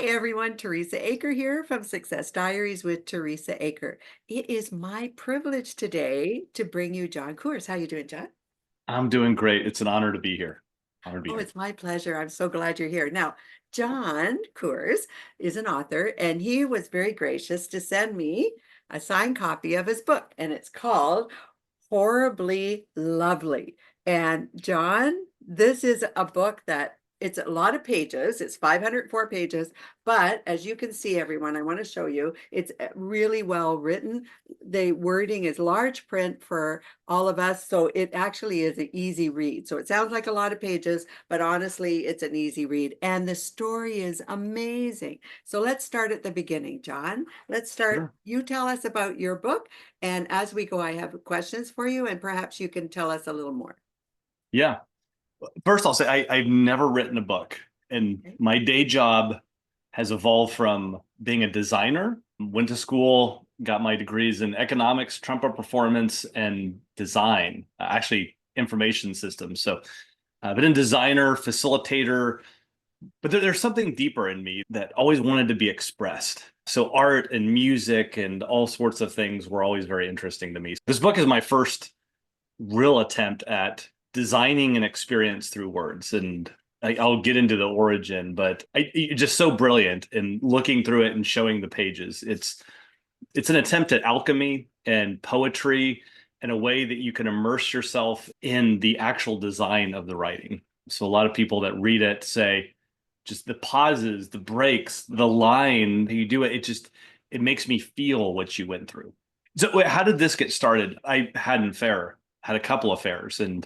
Hi everyone, Teresa Aker here from Success Diaries with Teresa Aker. It is my privilege today to bring you Jon Kohrs. How you doing, Jon? I'm doing great. It's an honor to be here. Honor to be Oh, here. it's my pleasure. I'm so glad you're here. Now, Jon Kohrs is an author, and he was very gracious to send me a signed copy of his book, and it's called Horribly Lovely. And Jon, this is a book that it's a lot of pages. It's 504 pages, but as you can see, everyone, I want to show you, it's really well written. The wording is large print for all of us, so it actually is an easy read. So it sounds like a lot of pages, but honestly, it's an easy read. And the story is amazing. So let's start at the beginning, Jon. Let's start. Sure. You tell us about your book, and as we go, I have questions for you, and perhaps you can tell us a little more. Yeah. First, I'll say I've never written a book, and Okay. my day job has evolved from being a designer. Went to school, got my degrees in economics, trumpet performance, and design. Actually, information systems. So, I've been a designer, facilitator, but there's something deeper in me that always wanted to be expressed. So, art and music and all sorts of things were always very interesting to me. This book is my first real attempt at designing an experience through words. And I'll get into the origin, but it's just so brilliant in looking through it and showing the pages. It's an attempt at alchemy and poetry in a way that you can immerse yourself in the actual design of the writing. So a lot of people that read it say just the pauses, the breaks, the line that you do it, it makes me feel what you went through. So how did this get started? I had an affair, had a couple affairs, and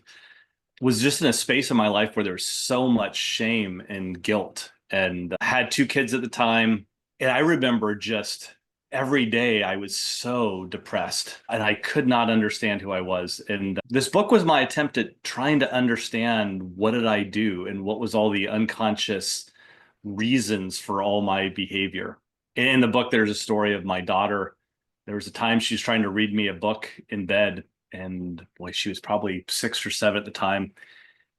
was just in a space in my life where there was so much shame and guilt. And I had two kids at the time. And I remember just every day I was so depressed and I could not understand who I was. And this book was my attempt at trying to understand what did I do and what was all the unconscious reasons for all my behavior. In the book, there's a story of my daughter. There was a time she was trying to read me a book in bed, and boy, she was probably 6 or 7 at the time.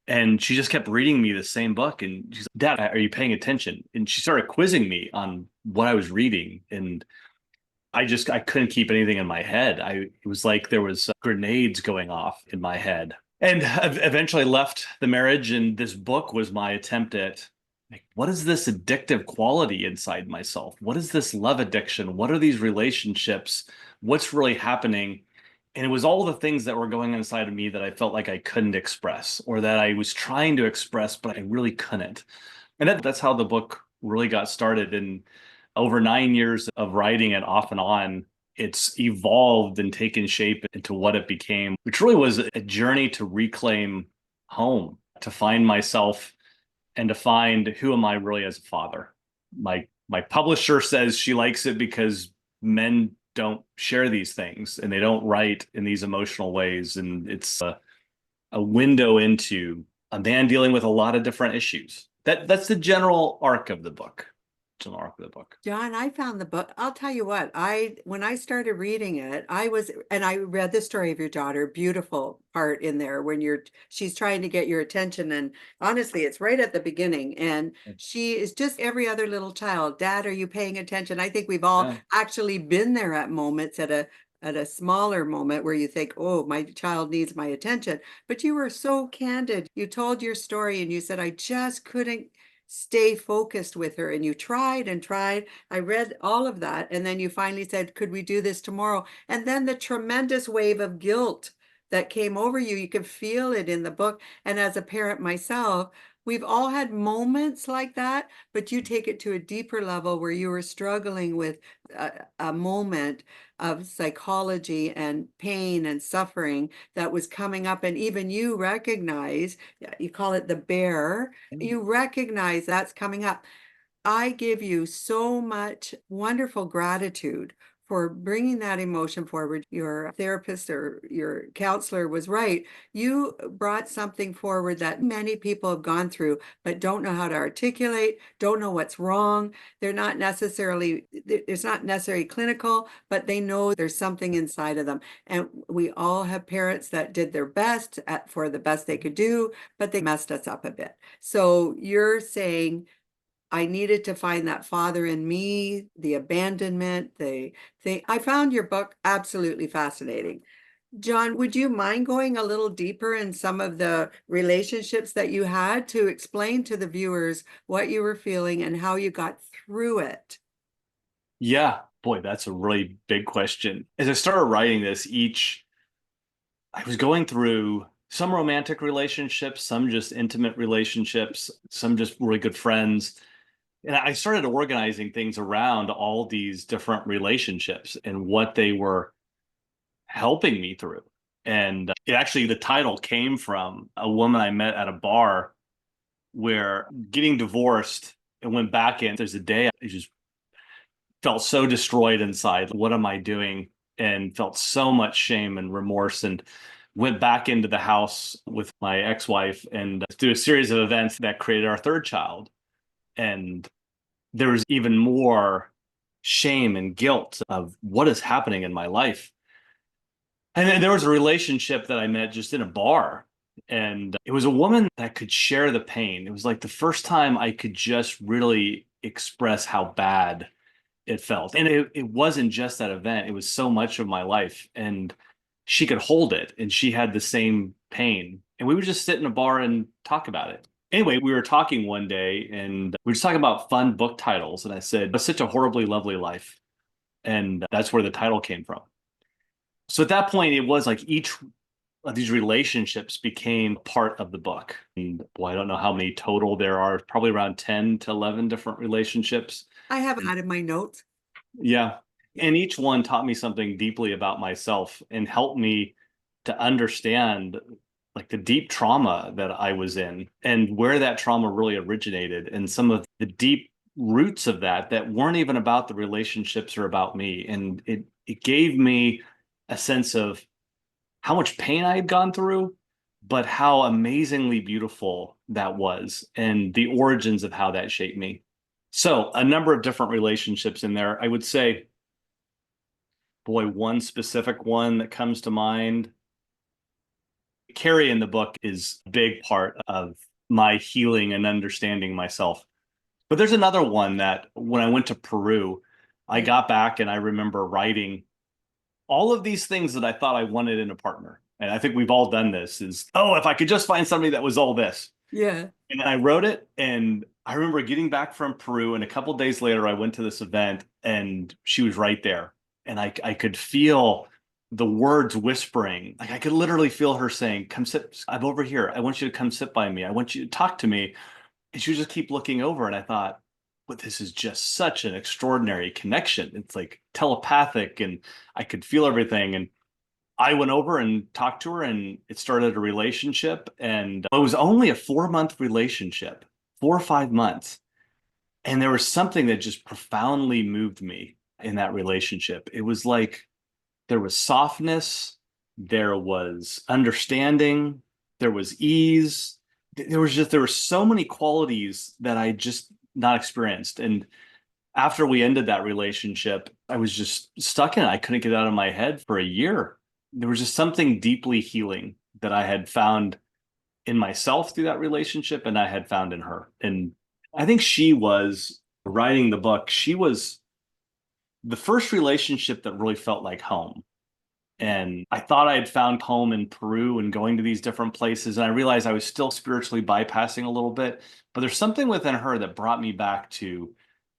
And she just kept reading me the same book. And she's like, Dad, are you paying attention? And she started quizzing me on what I was reading. And I couldn't keep anything in my head. It was like there was grenades going off in my head. And eventually left the marriage. And this book was my attempt at like, what is this addictive quality inside myself? What is this love addiction? What are these relationships? What's really happening? And it was all the things that were going inside of me that I felt like I couldn't express or that I was trying to express, but I really couldn't. And that's how the book really got started. And over 9 years of writing it off and on, it's evolved and taken shape into what it became, which really was a journey to reclaim home, to find myself and to find who am I really as a father. My publisher says she likes it because men don't share these things and they don't write in these emotional ways. And it's a window into a man dealing with a lot of different issues. That's the general arc of the book. General arc of the book. Jon, I found the book. I'll tell you what, when I started reading it, and I read the story of your daughter, beautiful part in there when she's trying to get your attention. And honestly, it's right at the beginning. And she is just every other little child. Dad, are you paying attention? I think we've all Yeah. actually been there at moments at a smaller moment where you think, oh, my child needs my attention. But you were so candid. You told your story and you said, I just couldn't stay focused with her. And you tried and tried. I read all of that. And then you finally said, could we do this tomorrow? And then the tremendous wave of guilt that came over you, you could feel it in the book. And as a parent myself, we've all had moments like that, but you take it to a deeper level where you were struggling with a moment of psychology and pain and suffering that was coming up. And even you recognize, you call it the bear, you recognize that's coming up. I give you so much wonderful gratitude for bringing that emotion forward. Your therapist or your counselor was right. You brought something forward that many people have gone through, but don't know how to articulate, don't know what's wrong. It's not necessarily clinical, but they know there's something inside of them. And we all have parents that did their best for the best they could do, but they messed us up a bit. So you're saying, I needed to find that father in me, the abandonment, the thing. I found your book absolutely fascinating. Jon, would you mind going a little deeper in some of the relationships that you had to explain to the viewers what you were feeling and how you got through it? Yeah, boy, that's a really big question. As I started writing this, I was going through some romantic relationships, some just intimate relationships, some just really good friends. And I started organizing things around all these different relationships and what they were helping me through. And the title came from a woman I met at a bar where getting divorced and went back in. There's a day I just felt so destroyed inside. What am I doing? And felt so much shame and remorse, and went back into the house with my ex-wife and through a series of events that created our third child. And there was even more shame and guilt of what is happening in my life. And then there was a relationship that I met just in a bar. And it was a woman that could share the pain. It was like the first time I could just really express how bad it felt. And it wasn't just that event, it was so much of my life. And she could hold it, and she had the same pain. And we would just sit in a bar and talk about it. Anyway, we were talking one day and we were just talking about fun book titles. And I said, "It's such a horribly lovely life." And that's where the title came from. So at that point, it was like each of these relationships became part of the book. And boy, I don't know how many total there are, probably around 10 to 11 different relationships. I have it in my notes. Yeah. And each one taught me something deeply about myself and helped me to understand like the deep trauma that I was in and where that trauma really originated and some of the deep roots of that weren't even about the relationships or about me. And it gave me a sense of how much pain I had gone through, but how amazingly beautiful that was and the origins of how that shaped me. So, a number of different relationships in there. I would say, boy, one specific one that comes to mind. Carrie in the book is a big part of my healing and understanding myself. But there's another one that when I went to Peru, I got back and I remember writing all of these things that I thought I wanted in a partner. And I think we've all done this is, oh, if I could just find somebody that was all this. Yeah. And I wrote it. And I remember getting back from Peru. And a couple of days later, I went to this event and she was right there. And I could feel the words whispering. Like I could literally feel her saying, "Come sit. I'm over here. I want you to come sit by me. I want you to talk to me." And she would just keep looking over. And I thought, but this is just such an extraordinary connection. It's like telepathic and I could feel everything. And I went over and talked to her and it started a relationship. And it was only a 4 month relationship, 4 or 5 months. And there was something that just profoundly moved me in that relationship. It was like there was softness, there was understanding, there was ease. There were so many qualities that I just not experienced. And after we ended that relationship, I was just stuck in it. I couldn't get it out of my head for a year. There was just something deeply healing that I had found in myself through that relationship and I had found in her. And I think she was writing the book. She was the first relationship that really felt like home. And I thought I had found home in Peru and going to these different places. And I realized I was still spiritually bypassing a little bit. But there's something within her that brought me back to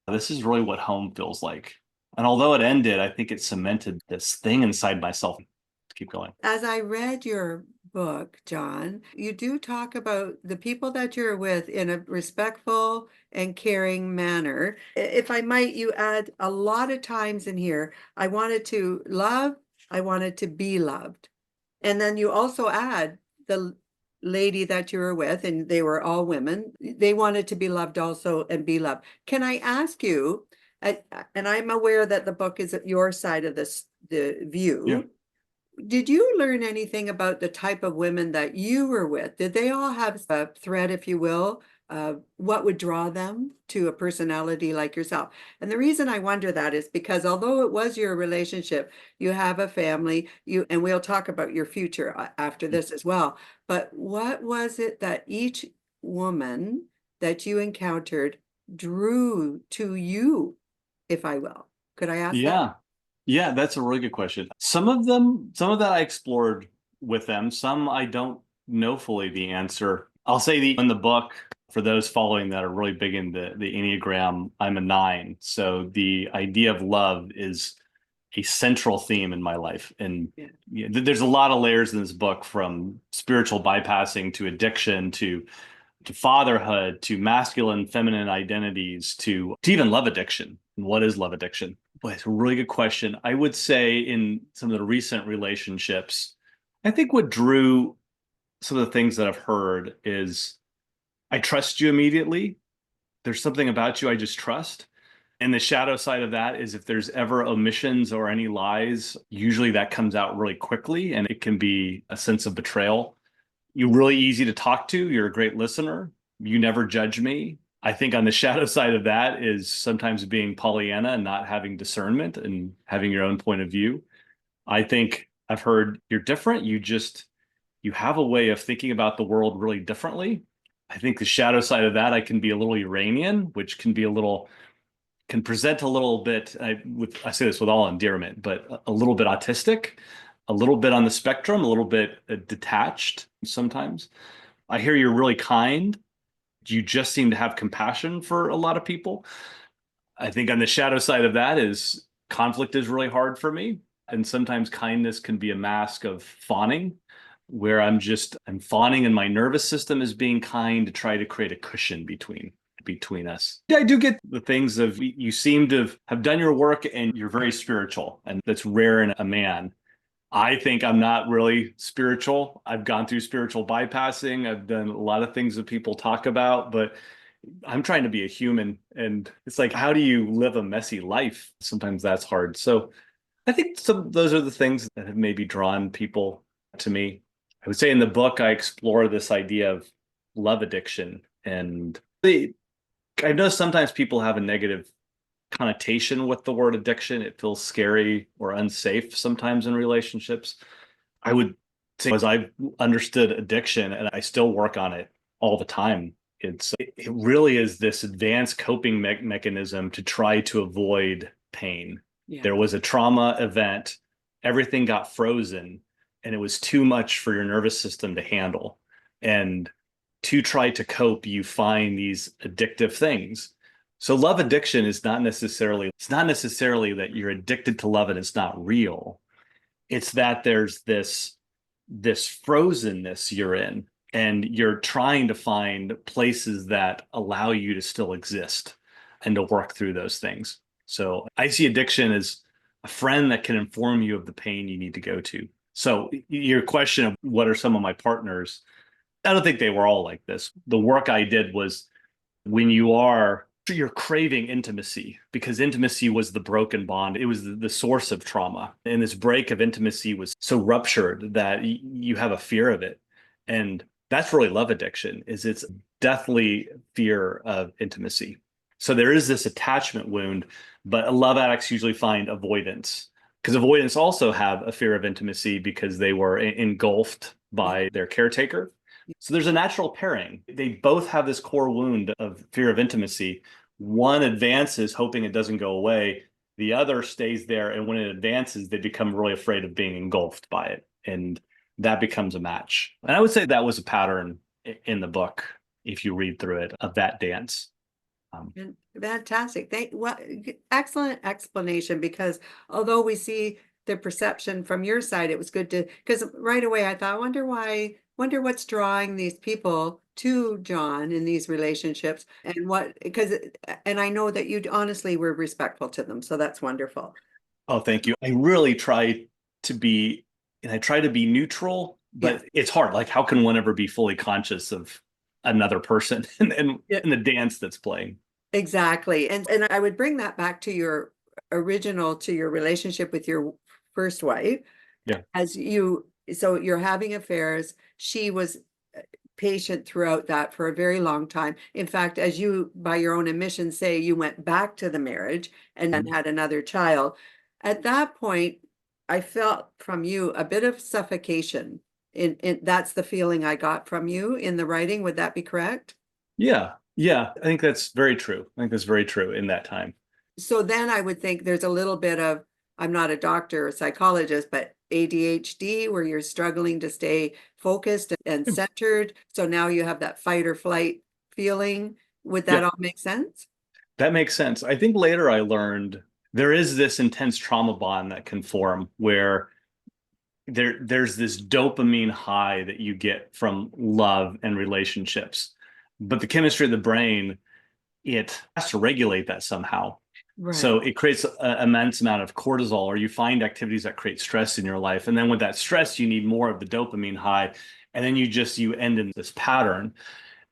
this is really what home feels like. And although it ended, I think it cemented this thing inside myself to keep going. As I read your book, Jon, you do talk about the people that you're with in a respectful and caring manner. If I might, you add a lot of times in here, I wanted to love, I wanted to be loved. And then you also add the lady that you were with, and they were all women, they wanted to be loved also and be loved. Can I ask you, and I'm aware that the book is at your side of this, the view. Yeah. Did you learn anything about the type of women that you were with? Did they all have a thread, if you will, what would draw them to a personality like yourself? And the reason I wonder that is because although it was your relationship, you have a family, and we'll talk about your future after this as well. But what was it that each woman that you encountered drew to you, if I will? Could I ask that? Yeah. Yeah, that's a really good question. Some of that I explored with them. Some I don't know fully the answer. I'll say in the book, for those following that are really big in the Enneagram, I'm a 9. So the idea of love is a central theme in my life. And Yeah. there's a lot of layers in this book, from spiritual bypassing to addiction to fatherhood, to masculine, feminine identities, to even love addiction. And what is love addiction? Boy, it's a really good question. I would say in some of the recent relationships, I think what drew some of the things that I've heard is I trust you immediately. There's something about you I just trust. And the shadow side of that is if there's ever omissions or any lies, usually that comes out really quickly and it can be a sense of betrayal. You're really easy to talk to. You're a great listener. You never judge me. I think on the shadow side of that is sometimes being Pollyanna and not having discernment and having your own point of view. I think I've heard you're different. You have a way of thinking about the world really differently. I think the shadow side of that, I can be a little Iranian, which can present a little bit, I say this with all endearment, but a little bit autistic, a little bit on the spectrum, a little bit detached sometimes. I hear you're really kind. You just seem to have compassion for a lot of people. I think on the shadow side of that is conflict is really hard for me. And sometimes kindness can be a mask of fawning, where I'm fawning and my nervous system is being kind to try to create a cushion between us. Yeah, I do get the things of you seem to have done your work and you're very spiritual, and that's rare in a man. I think I'm not really spiritual. I've gone through spiritual bypassing. I've done a lot of things that people talk about, but I'm trying to be a human. And it's like, how do you live a messy life? Sometimes that's hard. So I think those are the things that have maybe drawn people to me. I would say in the book, I explore this idea of love addiction. And I know sometimes people have a negative connotation with the word addiction. It feels scary or unsafe sometimes in relationships. I would say, as I've understood addiction, and I still work on it all the time, it really is this advanced coping mechanism to try to avoid pain. Yeah. There was a trauma event, everything got frozen, and it was too much for your nervous system to handle. And to try to cope, you find these addictive things. So love addiction is it's not necessarily that you're addicted to love and it's not real. It's that there's this frozenness you're in, and you're trying to find places that allow you to still exist and to work through those things. So I see addiction as a friend that can inform you of the pain you need to go to. So your question of what are some of my partners, I don't think they were all like this. The work I did was when you're craving intimacy, because intimacy was the broken bond. It was the source of trauma. And this break of intimacy was so ruptured that you have a fear of it. And that's really love addiction, is it's deathly fear of intimacy. So there is this attachment wound, but love addicts usually find avoidance, because avoidance also have a fear of intimacy because they were engulfed by their caretaker. So there's a natural pairing. They both have this core wound of fear of intimacy. One advances hoping it doesn't go away. The other stays there. And when it advances, they become really afraid of being engulfed by it. And that becomes a match. And I would say that was a pattern in the book, if you read through it, of that dance. Fantastic. Excellent explanation, because although we see the perception from your side, it was good because right away I thought, wonder what's drawing these people to Jon in these relationships, and I know that you honestly were respectful to them. So that's wonderful. Oh, thank you. I really try to be neutral, Yeah. but it's hard. Like, how can one ever be fully conscious of another person and Yeah. the dance that's playing? Exactly. And I would bring that back to your relationship with your first wife. Yeah. So you're having affairs. She was patient throughout that for a very long time. In fact, as you, by your own admission, say, you went back to the marriage and then had another child. At that point, I felt from you a bit of suffocation. That's the feeling I got from you in the writing. Would that be correct? Yeah. Yeah, I think that's very true. I think that's very true in that time. So then I would think there's a little bit of, I'm not a doctor or psychologist, but ADHD where you're struggling to stay focused and centered. So now you have that fight or flight feeling. Would that Yep, all make sense? that makes sense. I think later I learned there is this intense trauma bond that can form where there's this dopamine high that you get from love and relationships. But the chemistry of the brain, it has to regulate that somehow. Right. So it creates an immense amount of cortisol, or you find activities that create stress in your life. And then with that stress, you need more of the dopamine high. And then you end in this pattern.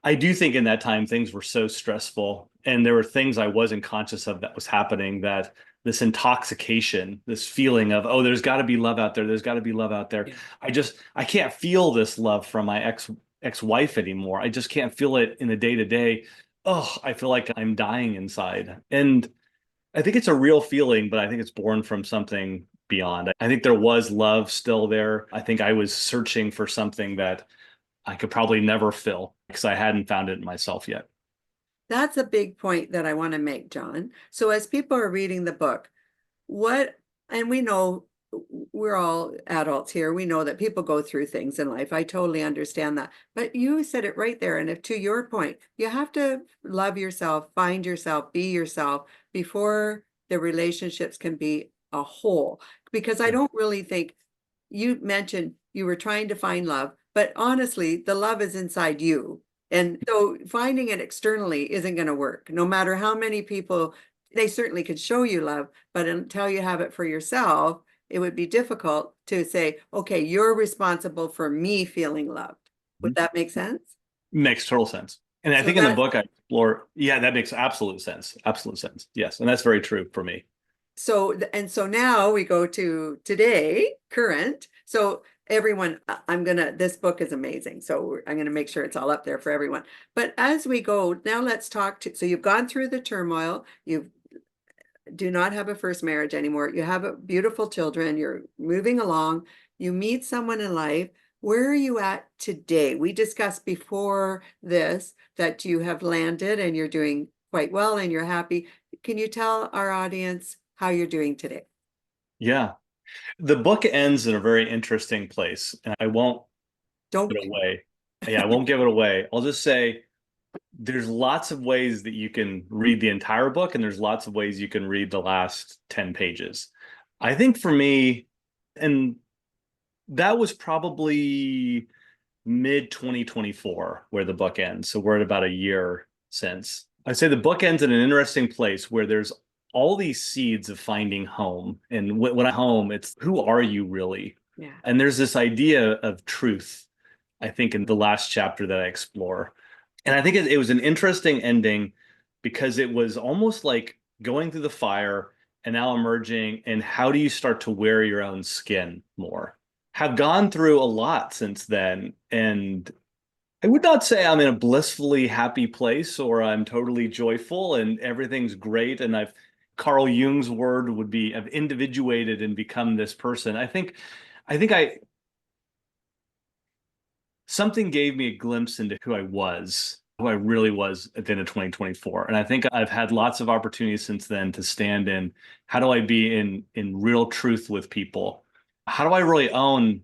I do think in that time things were so stressful and there were things I wasn't conscious of that was happening, that this intoxication, this feeling of, oh, there's got to be love out there. There's got to be love out there. Yeah. I can't feel this love from my ex-wife anymore. I just can't feel it in the day to day. Oh, I feel like I'm dying inside. And I think it's a real feeling, but I think it's born from something beyond. I think there was love still there. I think I was searching for something that I could probably never fill because I hadn't found it in myself yet. That's a big point that I want to make, John. So as people are reading the book, what, and we know we're all adults here. We know that people go through things in life. I totally understand that. But you said it right there. And if to your point, you have to love yourself, find yourself, be yourself before the relationships can be a whole. Because I Yeah. don't really think you mentioned you were trying to find love, but honestly, the love is inside you. And so finding it externally isn't going to work, no matter how many people they certainly could show you love, but until you have it for yourself, it would be difficult to say, okay, you're responsible for me feeling loved. Would Mhm. that make sense? Makes total sense. And I So think in the that book I explore, yeah, that makes absolute sense. Absolute sense. Yes. And that's very true for me. and so now we go to today, current. So everyone, I'm gonna, this book is amazing. So I'm gonna make sure it's all up there for everyone. But as we go, now let's talk to, so you've gone through the turmoil, you do not have a first marriage anymore. You have a beautiful children, you're moving along, you meet someone in life. Where are you at today? We discussed before this that you have landed and you're doing quite well and you're happy. Can you tell our audience how you're doing today? Yeah. The book ends in a very interesting place, and I won't Don't. give it away. Yeah, I won't give it away. I'll just say there's lots of ways that you can read the entire book, and there's lots of ways you can read the last 10 pages. I think for me, and that was probably mid 2024 where the book ends. So we're at about a year since. I'd say the book ends in an interesting place where there's all these seeds of finding home. And when I'm home, it's who are you really? Yeah. And there's this idea of truth, I think, in the last chapter that I explore. And I think it was an interesting ending because it was almost like going through the fire and now emerging. And how do you start to wear your own skin more? Have gone through a lot since then. And I would not say I'm in a blissfully happy place or I'm totally joyful and everything's great. And Carl Jung's word would be I've individuated and become this person. I think something gave me a glimpse into who I really was at the end of 2024. And I think I've had lots of opportunities since then to stand in how do I be in real truth with people? How do I really own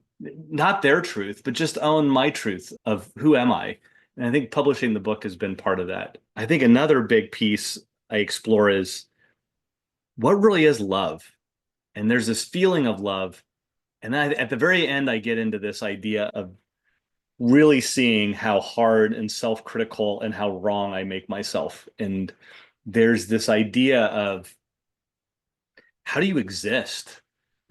not their truth, but just own my truth of who am I? And I think publishing the book has been part of that. I think another big piece I explore is what really is love? And there's this feeling of love. And then at the very end, I get into this idea of really seeing how hard and self-critical and how wrong I make myself. And there's this idea of how do you exist?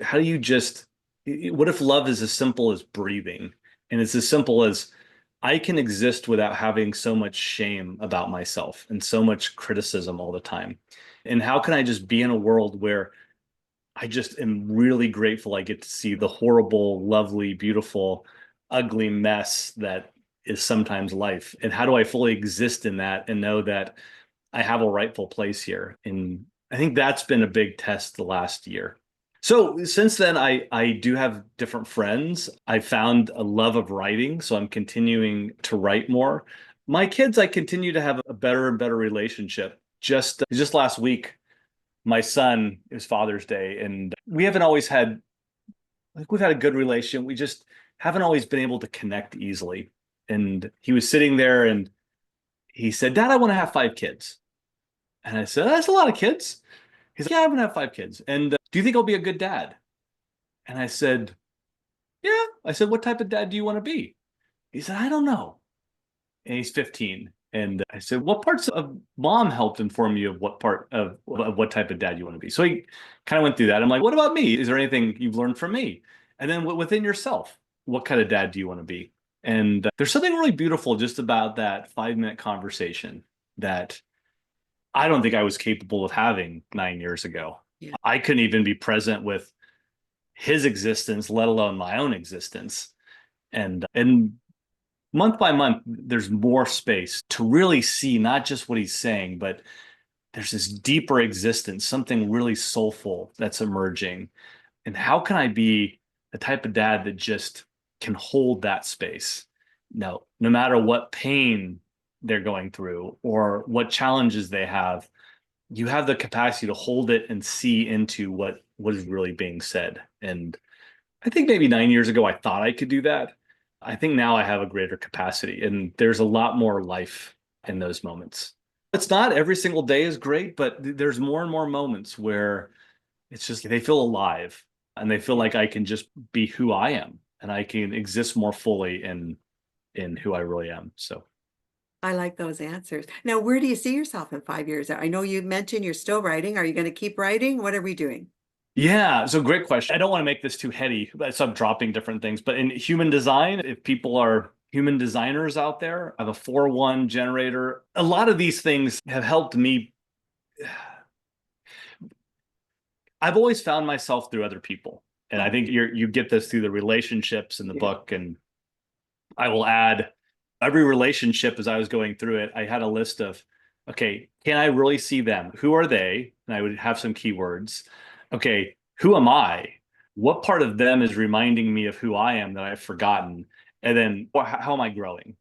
How do you just, what if love is as simple as breathing? And it's as simple as I can exist without having so much shame about myself and so much criticism all the time. And how can I just be in a world where I just am really grateful I get to see the horrible, lovely, beautiful, ugly mess that is sometimes life. And how do I fully exist in that and know that I have a rightful place here? And I think that's been a big test the last year. So since then, I do have different friends. I found a love of writing, so I'm continuing to write more. My kids, I continue to have a better and better relationship. Just last week, my son, it was Father's Day, and we haven't always had like we've had a good relation. We just haven't always been able to connect easily. And he was sitting there and he said, Dad, I want to have 5 kids. And I said, that's a lot of kids. He's like, yeah, I'm gonna have 5 kids. And do you think I'll be a good dad? And I said, yeah. I said, what type of dad do you want to be? He said, I don't know. And he's 15. And I said, what parts of mom helped inform you of what type of dad you want to be? So he kind of went through that. I'm like, what about me? Is there anything you've learned from me? And then within yourself, what kind of dad do you want to be? And there's something really beautiful just about that 5-minute conversation that I don't think I was capable of having 9 years ago. Yeah. I couldn't even be present with his existence, let alone my own existence. And month by month, there's more space to really see not just what he's saying, but there's this deeper existence, something really soulful that's emerging. And how can I be the type of dad that just can hold that space? No matter what pain they're going through or what challenges they have, you have the capacity to hold it and see into what is really being said. And I think maybe 9 years ago, I thought I could do that. I think now I have a greater capacity and there's a lot more life in those moments. It's not every single day is great, but there's more and more moments where it's just they feel alive and they feel like I can just be who I am and I can exist more fully in who I really am. So I like those answers. Now, where do you see yourself in 5 years? I know you mentioned you're still writing. Are you going to keep writing? What are we doing? yeah, so great question. I don't want to make this too heady, so I'm dropping different things. But in human design, if people are human designers out there, I have a 4-1 generator. A lot of these things have helped me. I've always found myself through other people. And I think you get this through the relationships in the book. And I will add every relationship as I was going through it, I had a list of, okay, can I really see them? Who are they? And I would have some keywords. Okay, who am I? What part of them is reminding me of who I am that I've forgotten? And then how am I growing?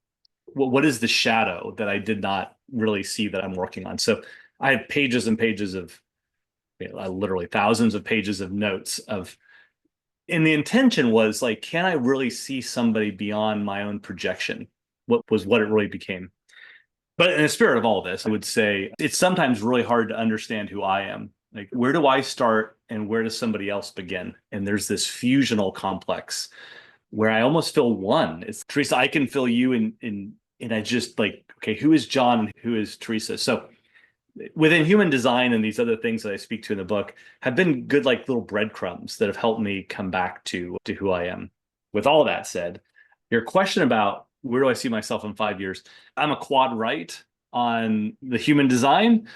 What is the shadow that I did not really see that I'm working on? So I have pages and pages of literally thousands of pages of notes of, and the intention was like, can I really see somebody beyond my own projection? What it really became. But in the spirit of all this, I would say it's sometimes really hard to understand who I am. Like, where do I start and where does somebody else begin? And there's this fusional complex where I almost feel one. It's Teresa, I can feel you and I just like, okay, who is Jon and who is Teresa? So within human design and these other things that I speak to in the book have been good, like little breadcrumbs that have helped me come back to who I am. With all that said, your question about where do I see myself in 5 years? I'm a quad right on the human design.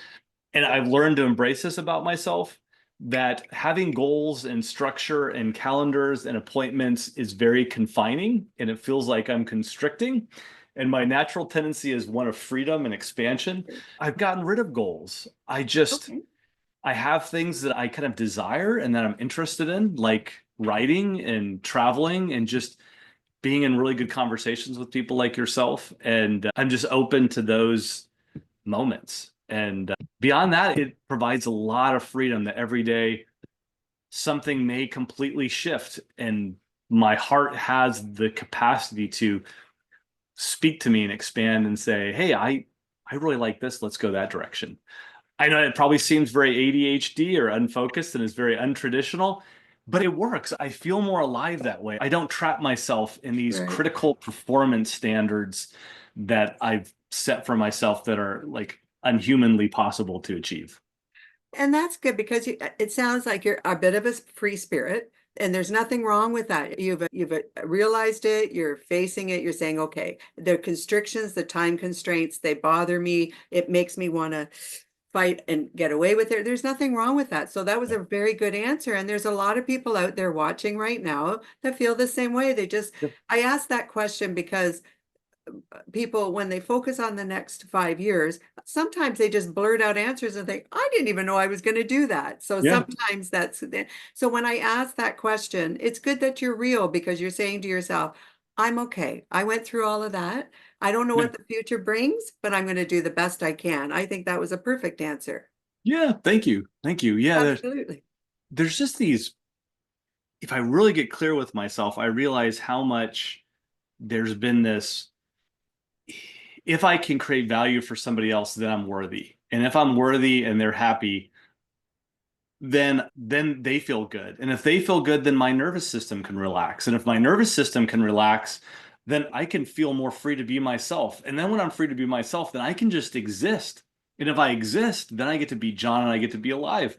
And I've learned to embrace this about myself, that having goals and structure and calendars and appointments is very confining and it feels like I'm constricting. And my natural tendency is one of freedom and expansion. I've gotten rid of goals. I have things that I kind of desire and that I'm interested in, like writing and traveling and just being in really good conversations with people like yourself. And I'm just open to those moments. And beyond that, it provides a lot of freedom that every day something may completely shift. And my heart has the capacity to speak to me and expand and say, hey, I really like this. Let's go that direction. I know it probably seems very ADHD or unfocused and is very untraditional, but it works. I feel more alive that way. I don't trap myself in these critical performance standards that I've set for myself that are like unhumanly possible to achieve. And that's good because it sounds like you're a bit of a free spirit. And there's nothing wrong with that. You've realized it, you're facing it, you're saying, okay, the constrictions, the time constraints, they bother me. It makes me want to fight and get away with it. There's nothing wrong with that. So that was a very good answer. And there's a lot of people out there watching right now that feel the same way. I asked that question because people, when they focus on the next 5 years, sometimes they just blurt out answers and think, I didn't even know I was going to do that. So sometimes so when I ask that question, it's good that you're real because you're saying to yourself, I'm okay. I went through all of that. I don't know Yeah. what the future brings, but I'm going to do the best I can. I think that was a perfect answer. Yeah, thank you. Thank you. Yeah, Absolutely. there's just these, if I really get clear with myself, I realize how much there's been this, if I can create value for somebody else, then I'm worthy. And if I'm worthy and they're happy, then they feel good. And if they feel good, then my nervous system can relax. And if my nervous system can relax, then I can feel more free to be myself. And then when I'm free to be myself, then I can just exist. And if I exist, then I get to be John and I get to be alive.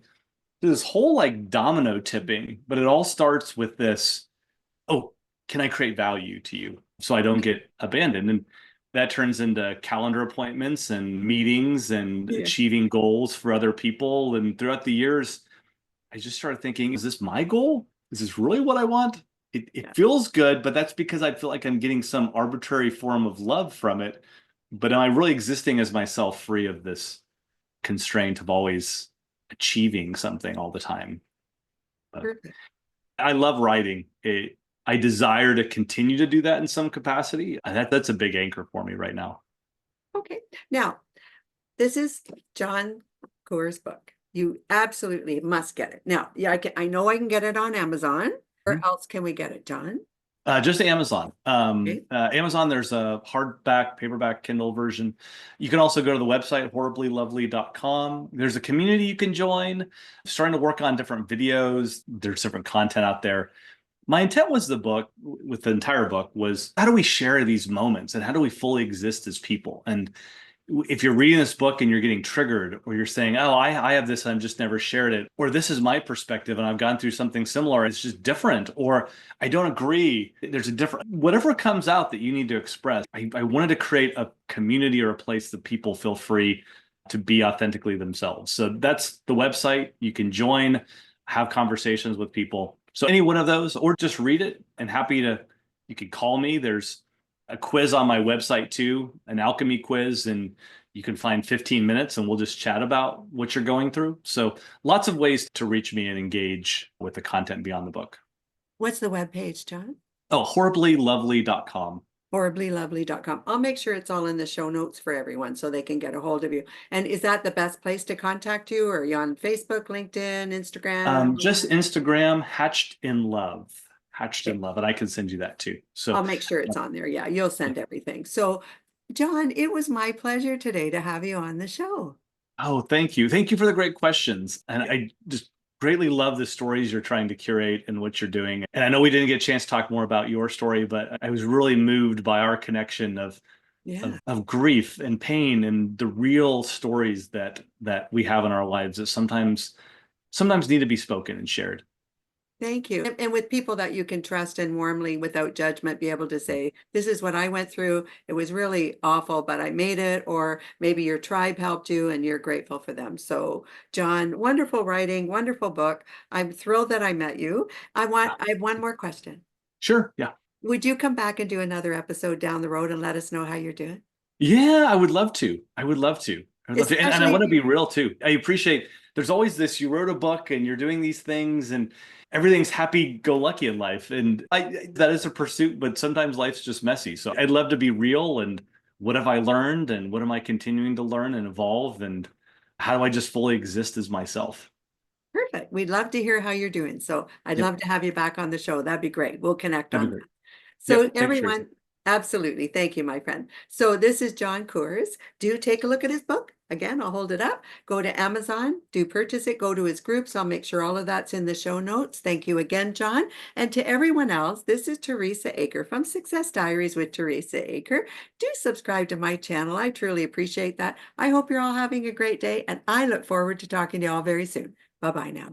This whole like domino tipping, but it all starts with this, oh, can I create value to you so I don't get abandoned? And that turns into calendar appointments and meetings and Yeah. achieving goals for other people. And throughout the years, I just started thinking, is this my goal? Is this really what I want? It Yeah. feels good, but that's because I feel like I'm getting some arbitrary form of love from it. But am I really existing as myself free of this constraint of always achieving something all the time? But Perfect. I love writing. I desire to continue to do that in some capacity. That's a big anchor for me right now. Okay. Now, this is Jon Kohrs' book. You absolutely must get it. Now, yeah, I know I can get it on Amazon. Where else can we get it, John? Just Amazon. Okay. Amazon, there's a hardback, paperback, Kindle version. You can also go to the website, horriblylovely.com. There's a community you can join. Starting to work on different videos. There's different content out there. My intent was the book, with the entire book, was how do we share these moments and how do we fully exist as people? And if you're reading this book and you're getting triggered, or you're saying, oh, I have this, and I've just never shared it, or this is my perspective and I've gone through something similar, it's just different, or I don't agree, there's a different, whatever comes out that you need to express. I wanted to create a community or a place that people feel free to be authentically themselves. So that's the website. You can join, have conversations with people. So any one of those, or just read it, and happy to, you can call me. There's a quiz on my website too, an alchemy quiz, and you can find 15 minutes and we'll just chat about what you're going through. So lots of ways to reach me and engage with the content beyond the book. What's the webpage, John? Oh, horriblylovely.com. Horriblylovely.com. I'll make sure it's all in the show notes for everyone so they can get a hold of you. And is that the best place to contact you? Or are you on Facebook, LinkedIn, Instagram? Just Instagram, Hatched in Love. Hatched Okay. in Love, and I can send you that too. So I'll make sure it's on there. Yeah, you'll send everything. So, John, it was my pleasure today to have you on the show. oh, thank you. Thank you for the great questions. And I just greatly love the stories you're trying to curate and what you're doing. And I know we didn't get a chance to talk more about your story, but I was really moved by our connection Yeah. of grief and pain and the real stories that we have in our lives that sometimes need to be spoken and shared. Thank you. And with people that you can trust and warmly, without judgment, be able to say, this is what I went through. It was really awful, but I made it. Or maybe your tribe helped you and you're grateful for them. So, John, wonderful writing, wonderful book. I'm thrilled that I met you. I have one more question. Sure. Yeah. Would you come back and do another episode down the road and let us know how you're doing? Yeah, I would love to. I would love to. I would love to. And I Especially, want to be real too. I appreciate there's always this, you wrote a book and you're doing these things and everything's happy go lucky in life. And that is a pursuit, but sometimes life's just messy. So I'd love to be real, and what have I learned and what am I continuing to learn and evolve, and how do I just fully exist as myself? perfect. We'd love to hear how you're doing. So I'd Yep. love to have you back on the show. That'd be great. We'll connect That'd on be that. great. So Yep. Thanks, Tracy. everyone, absolutely. Thank you, my friend. So this is Jon Kohrs. Do take a look at his book. Again, I'll hold it up. Go to Amazon, do purchase it, go to his groups. I'll make sure all of that's in the show notes. Thank you again, John. And to everyone else, this is Teresa Aker from Success Diaries with Teresa Aker. Do subscribe to my channel. I truly appreciate that. I hope you're all having a great day, and I look forward to talking to you all very soon. Bye-bye now.